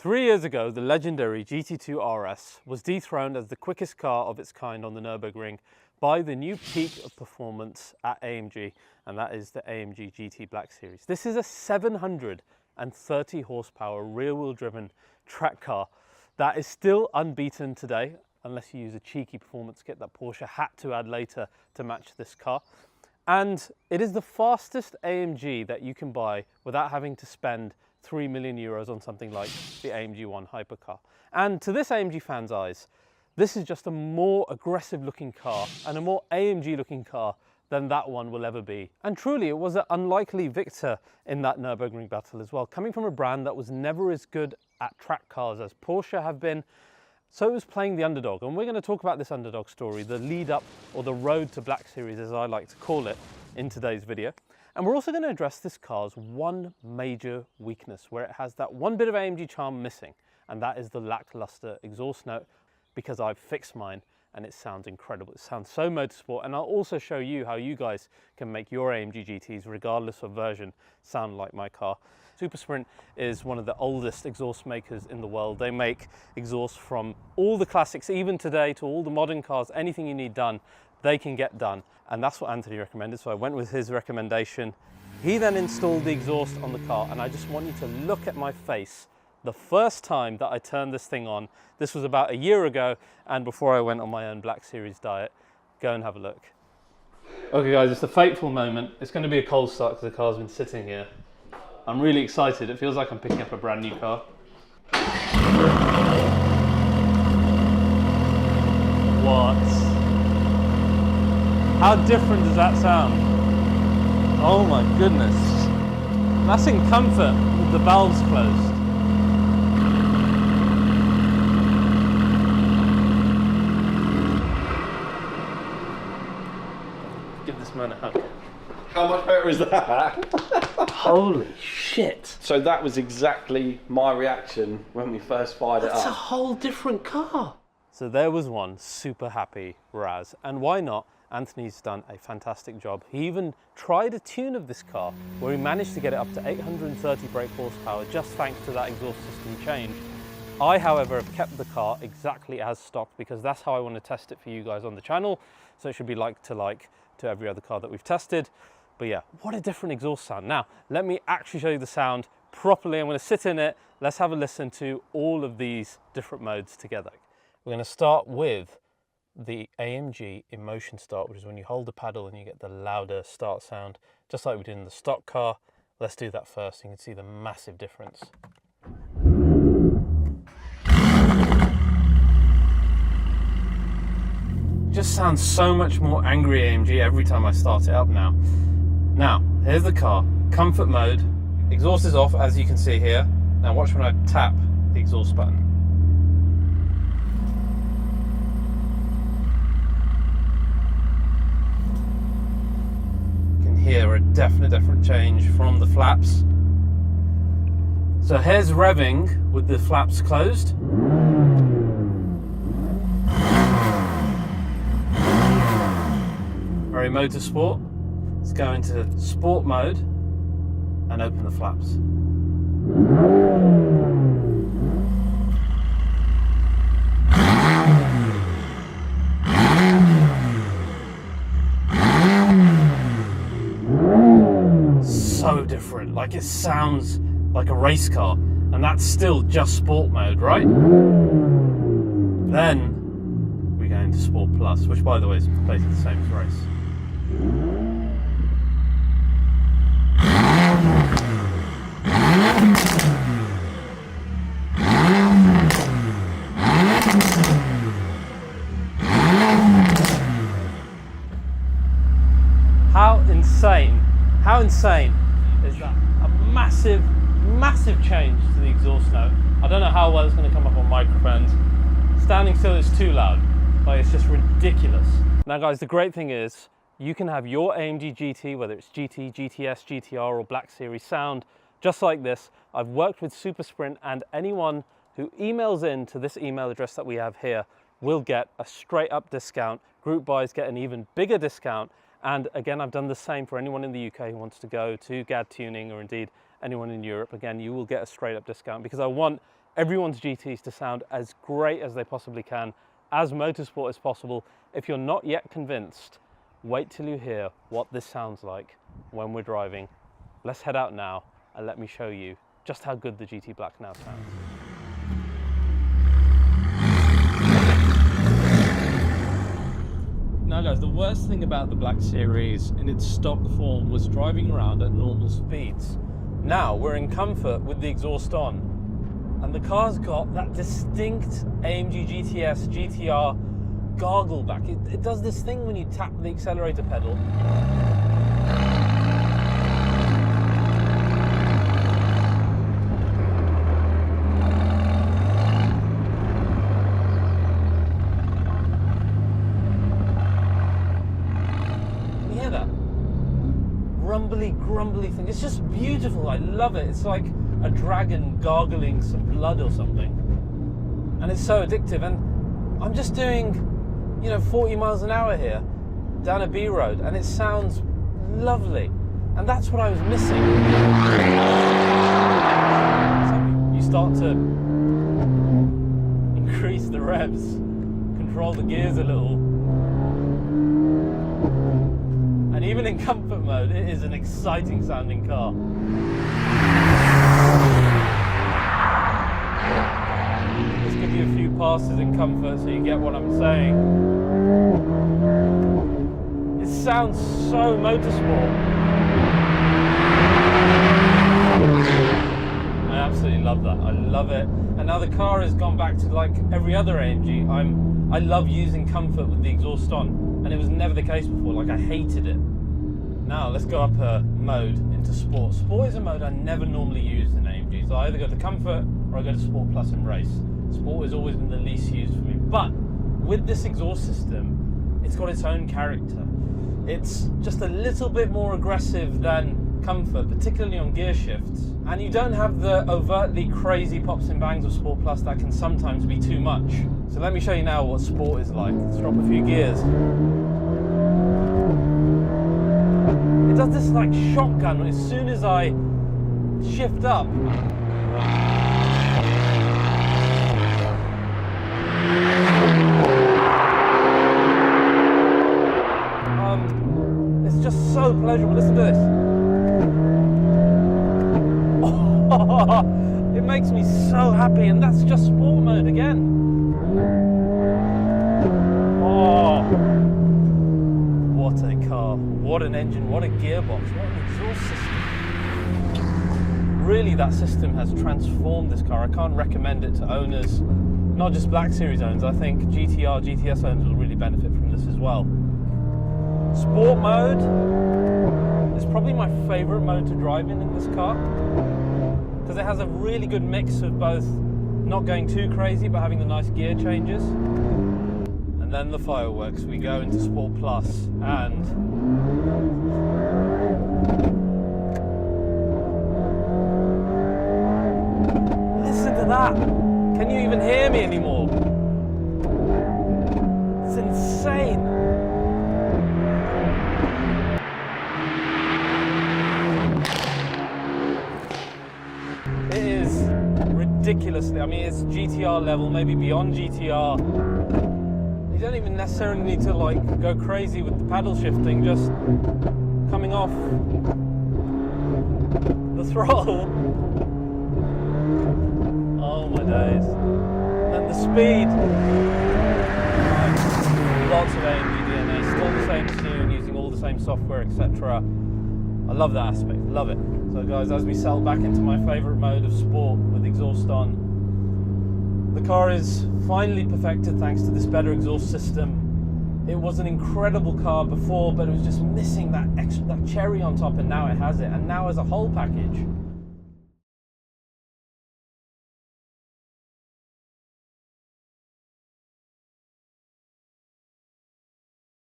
3 years ago, the legendary GT2 RS was dethroned as the quickest car of its kind on the Nürburgring by the new peak of performance at AMG, and that is the AMG GT Black Series. This is a 730 horsepower rear-wheel driven track car that is still unbeaten today, unless you use a cheeky performance kit that Porsche had to add later to match this car. And it is the fastest AMG that you can buy without having to spend 3 million euros on something like the AMG 1 hypercar. And to this AMG fan's eyes, this is just a more aggressive looking car and a more AMG looking car than that one will ever be. And truly, it was an unlikely victor in that Nürburgring battle as well, coming from a brand that was never as good at track cars as Porsche have been. So it was playing the underdog, and we're going to talk about this underdog story, the lead up, or the road to Black Series as I like to call it, in today's video. And we're also going to address this car's one major weakness, where it has that one bit of AMG charm missing, and that is the lackluster exhaust note, because I've fixed mine and it sounds incredible. It sounds so motorsport, and I'll also show you how you guys can make your AMG GTs, regardless of version, sound like my car. Supersprint is one of the oldest exhaust makers in the world. They make exhaust from all the classics, even today, to all the modern cars. Anything you need done, they can get done. And that's what Anthony recommended, so I went with his recommendation. He then installed the exhaust on the car, and I just want you to look at my face the first time that I turned this thing on. This was about a year ago, and before I went on my own Black Series diet. Go and have a look. Okay guys, it's a fateful moment. It's going to be a cold start because the car's been sitting here. I'm really excited. It feels like I'm picking up a brand new car. What? How different does that sound? Oh my goodness. That's in comfort with the valves closed. Give this man a hug. How much better is that? Holy shit. So that was exactly my reaction when we first fired it up. That's a whole different car. So there was one super happy Raz, and why not? Anthony's done a fantastic job. He even tried a tune of this car where he managed to get it up to 830 brake horsepower just thanks to that exhaust system change. I, however, have kept the car exactly as stock because that's how I want to test it for you guys on the channel. So it should be like to every other car that we've tested. But yeah, what a different exhaust sound. Now, let me actually show you the sound properly. I'm going to sit in it. Let's have a listen to all of these different modes together. We're going to start with the AMG Emotion Start, which is when you hold the paddle and you get the louder start sound, just like we did in the stock car. Let's do that first. You can see the massive difference. Just sounds so much more angry AMG every time I start it up now. Now, here's the car, comfort mode, exhaust is off as you can see here. Now watch when I tap the exhaust button. You can hear a definite change from the flaps. So here's revving with the flaps closed. Very motorsport. Let's go into sport mode and open the flaps. So different, like it sounds like a race car, and that's still just sport mode, right? Then we go into Sport Plus, which by the way is basically the same as race. How insane is that? A massive change to the exhaust note. I don't know how well it's going to come up on microphones. Standing still is too loud. Like, it's just ridiculous. Now guys, the great thing is you can have your AMG GT, whether it's GT, GTS, GTR or Black Series sound just like this. I've worked with Supersprint, and anyone who emails in to this email address that we have here will get a straight up discount. Group buys get an even bigger discount. And again, I've done the same for anyone in the UK who wants to go to GAD Tuning, or indeed anyone in Europe. Again, you will get a straight up discount because I want everyone's GTs to sound as great as they possibly can, as motorsport as possible. If you're not yet convinced, wait till you hear what this sounds like when we're driving. Let's head out now and let me show you just how good the GT Black now sounds. Now guys, the worst thing about the Black Series in its stock form was driving around at normal speeds. Now we're in comfort with the exhaust on, and the car's got that distinct AMG GTS GTR gargle back. It does this thing when you tap the accelerator pedal. Grumbly thing. It's just beautiful. I love it. It's like a dragon gargling some blood or something, and it's so addictive. And I'm just doing, 40 miles an hour here down a B road, and it sounds lovely. And that's what I was missing. So you start to increase the revs, control the gears a little. And even in comfort mode, it is an exciting sounding car. Let's give you a few passes in comfort so you get what I'm saying. It sounds so motorsport. I absolutely love that. I love it. And now the car has gone back to like every other AMG. I love using comfort with the exhaust on. And it was never the case before, like I hated it. Now let's go up a mode into Sport. Sport is a mode I never normally use in AMGs. I either go to Comfort or I go to Sport Plus and Race. Sport has always been the least used for me. But with this exhaust system, it's got its own character. It's just a little bit more aggressive than Comfort, particularly on gear shifts. And you don't have the overtly crazy pops and bangs of Sport Plus that can sometimes be too much. So let me show you now what Sport is like. Let's drop a few gears. It does this like shotgun as soon as I shift up. It's just so pleasurable. Listen to this. Oh, it makes me so happy, and that's just sport mode again. Oh, what a car, what an engine, what a gearbox, what an exhaust system. Really, that system has transformed this car. I can't recommend it to owners, not just Black Series owners. I think GTR, GTS owners will really benefit from this as well. Sport mode is probably my favorite mode to drive in this car, because it has a really good mix of both not going too crazy but having the nice gear changes. And then the fireworks, we go into Sport Plus, and listen to that. Can you even hear me anymore? It's insane. It is ridiculously, I mean, it's GTR level, maybe beyond GTR. You don't even necessarily need to like go crazy with the paddle shifting, just coming off the throttle. Oh my days. And the speed. Lots of AMG DNA, still the same tune, using all the same software, etc. I love that aspect, love it. So guys, as we settle back into my favourite mode of sport with exhaust on, the car is finally perfected thanks to this better exhaust system. It was an incredible car before, but it was just missing that cherry on top, and now it has it. And now as a whole package,